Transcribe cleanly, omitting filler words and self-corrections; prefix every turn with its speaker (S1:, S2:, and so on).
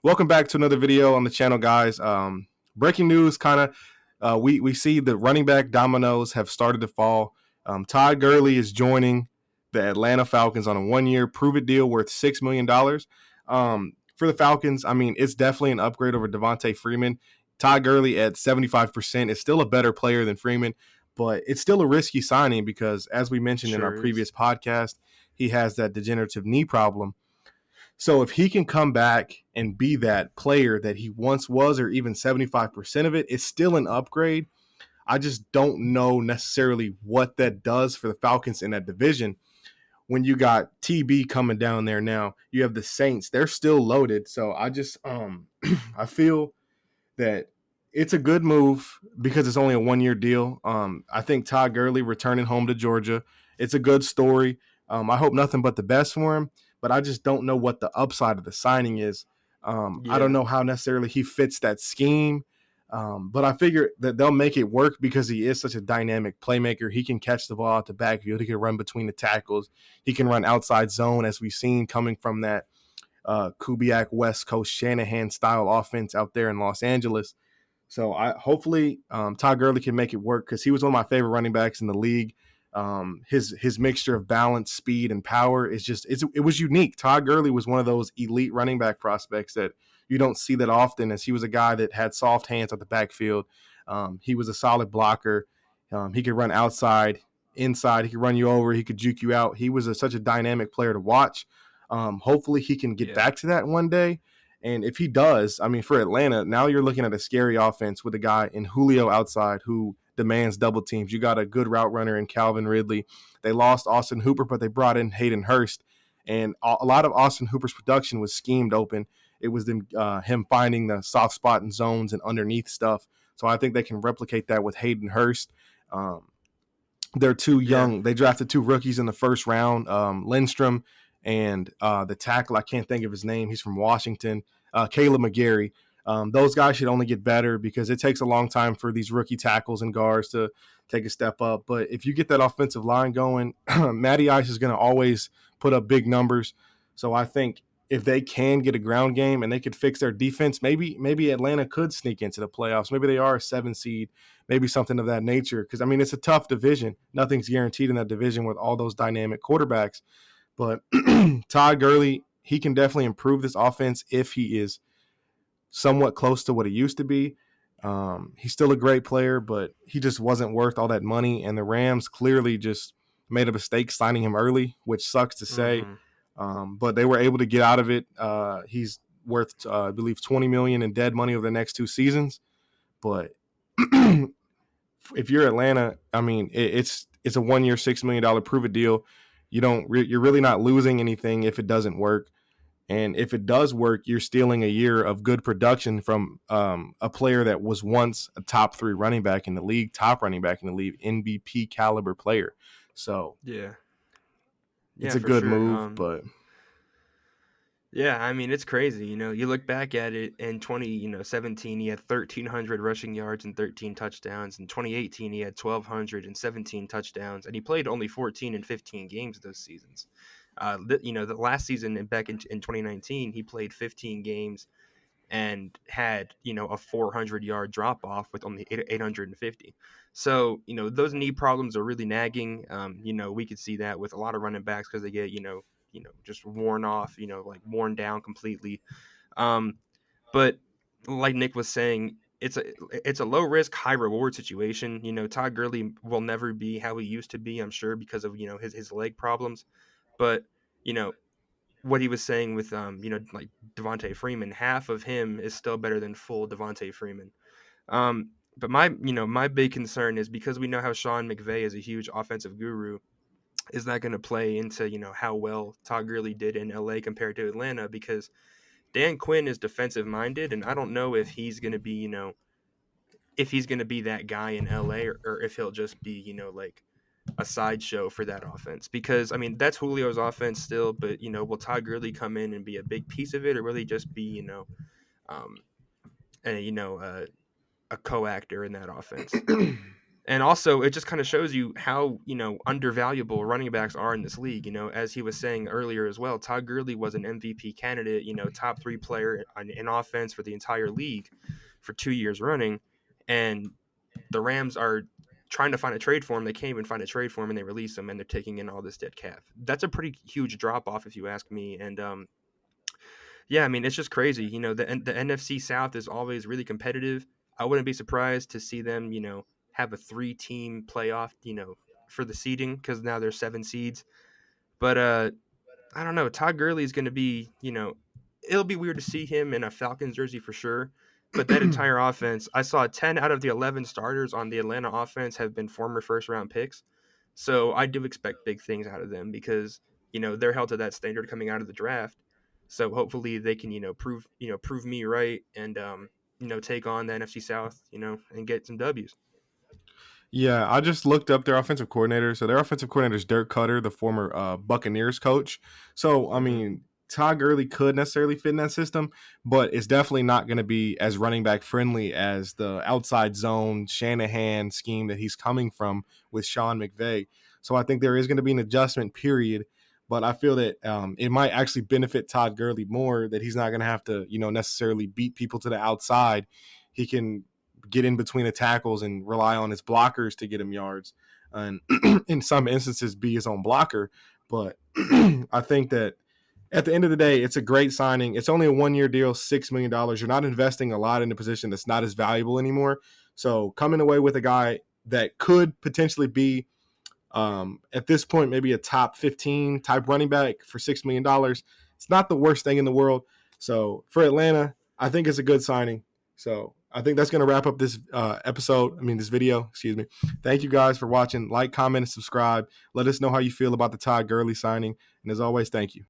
S1: Welcome back to another video on the channel, guys. Breaking news, we see the running back dominoes have started to fall. Todd Gurley is joining the Atlanta Falcons on a 1-year prove-it deal worth $6 million. For the Falcons, I mean, it's definitely an upgrade over Devontae Freeman. Todd Gurley at 75% is still a better player than Freeman, but it's still a risky signing because, as we mentioned in our
S2: Sure is.
S1: previous podcast, he has that degenerative knee problem. So if he can come back and be that player that he once was, or even 75% of it, it's still an upgrade. I just don't know necessarily what that does for the Falcons in that division. When you got TB coming down there now, you have the Saints. They're still loaded. So I just I feel that it's a good move because it's only a 1-year deal. I think Todd Gurley returning home to Georgia, it's a good story. I hope nothing but the best for him, but I just don't know what the upside of the signing is. I don't
S2: Yeah.
S1: know how necessarily he fits that scheme, but I figure that they'll make it work because he is such a dynamic playmaker. He can catch the ball out the backfield. He can run between the tackles. He can run outside zone, as we've seen coming from that Kubiak West Coast Shanahan style offense out there in Los Angeles. So I hopefully Todd Gurley can make it work because he was one of my favorite running backs in the league. His mixture of balance, speed, and power is just it was unique. Todd Gurley was one of those elite running back prospects that you don't see that often, as he was a guy that had soft hands at the backfield. He was a solid blocker. He could run outside, inside. He could run you over. He could juke you out. He was such a dynamic player to watch. Hopefully he can get
S2: Yeah.
S1: back to that one day. And if he does, I mean, for Atlanta, now you're looking at a scary offense with a guy in Julio outside who demands double teams. You got a good route runner in Calvin Ridley. They lost Austin Hooper, but they brought in Hayden Hurst. And a lot of Austin Hooper's production was schemed open. It was him finding the soft spot in zones and underneath stuff. So I think they can replicate that with Hayden Hurst. They're too
S2: Yeah.
S1: young. They drafted 2 rookies in the first round, Lindstrom and the tackle. I can't think of his name. He's from Washington, Caleb McGarry. Those guys should only get better because it takes a long time for these rookie tackles and guards to take a step up. But if you get that offensive line going, Matty Ice is going to always put up big numbers. So I think if they can get a ground game and they could fix their defense, maybe Atlanta could sneak into the playoffs. Maybe they are a 7 seed, maybe something of that nature. Because, I mean, it's a tough division. Nothing's guaranteed in that division with all those dynamic quarterbacks. But Todd Gurley, he can definitely improve this offense if he is somewhat close to what he used to be. He's still a great player, but he just wasn't worth all that money. And the Rams clearly just made a mistake signing him early, which sucks to say.
S2: Mm-hmm.
S1: But they were able to get out of it. He's worth, I believe, $20 million in dead money over the next 2 seasons. But if you're Atlanta, I mean, it's a 1-year, $6 million prove-it deal. You're really not losing anything if it doesn't work. And if it does work, you're stealing a year of good production from a player that was once a top 3 running back in the league, top running back in the league, MVP caliber player. So
S2: Yeah.
S1: it's
S2: Yeah,
S1: a
S2: for
S1: good
S2: sure.
S1: move, but
S2: Yeah, I mean, it's crazy. You look back at it in 2017, he had 1,300 rushing yards and 13 touchdowns. In 2018, he had 1,217 touchdowns, and he played only 14 and 15 games those seasons. The last season back in 2019, he played 15 games and had, a 400-yard drop off with only 850. So, those knee problems are really nagging. We could see that with a lot of running backs because they get, just worn off, like worn down completely. Um, but like Nick was saying, it's a low risk, high reward situation. Todd Gurley will never be how he used to be, I'm sure, because of, his leg problems. But, you know, what he was saying with like Devontae Freeman, half of him is still better than full Devontae Freeman. But my big concern is because we know how Sean McVay is a huge offensive guru, is that going to play into how well Todd Gurley did in LA compared to Atlanta? Because Dan Quinn is defensive minded, and I don't know if he's going to be that guy in LA, or if he'll just be like a sideshow for that offense. Because I mean, that's Julio's offense still, but will Todd Gurley come in and be a big piece of it, or will he just be um a, a co-actor in that offense? And also, it just kind of shows you how, undervaluable running backs are in this league. As he was saying earlier as well, Todd Gurley was an MVP candidate, top three player in offense for the entire league for 2 years running. And the Rams are trying to find a trade for him. They can't even find a trade for him, and they release him, and they're taking in all this dead cap. That's a pretty huge drop off, if you ask me. And yeah, I mean, it's just crazy. The NFC South is always really competitive. I wouldn't be surprised to see them, have a 3-team playoff, for the seeding, because now there's 7 seeds. But I don't know. Todd Gurley is going to be, it'll be weird to see him in a Falcons jersey for sure. But that entire offense, I saw 10 out of the 11 starters on the Atlanta offense have been former first round picks. So I do expect big things out of them because, they're held to that standard coming out of the draft. So hopefully they can, prove me right and, take on the NFC South, and get some W's.
S1: Yeah, I just looked up their offensive coordinator. So their offensive coordinator is Dirk Cutter, the former Buccaneers coach. So I
S2: Mm-hmm.
S1: mean, Todd Gurley could necessarily fit in that system, but it's definitely not going to be as running back friendly as the outside zone Shanahan scheme that he's coming from with Sean McVay. So I think there is going to be an adjustment period, but I feel that it might actually benefit Todd Gurley more that he's not going to have to, necessarily beat people to the outside. He can get in between the tackles and rely on his blockers to get him yards, and in some instances be his own blocker. But I think that at the end of the day, it's a great signing. It's only a 1-year deal, $6 million. You're not investing a lot in a position that's not as valuable anymore. So coming away with a guy that could potentially be at this point maybe a top 15 type running back for $6 million, it's not the worst thing in the world. So for Atlanta, I think it's a good signing. So I think that's going to wrap up this this video. Excuse me. Thank you guys for watching. Like, comment, and subscribe. Let us know how you feel about the Todd Gurley signing. And as always, thank you.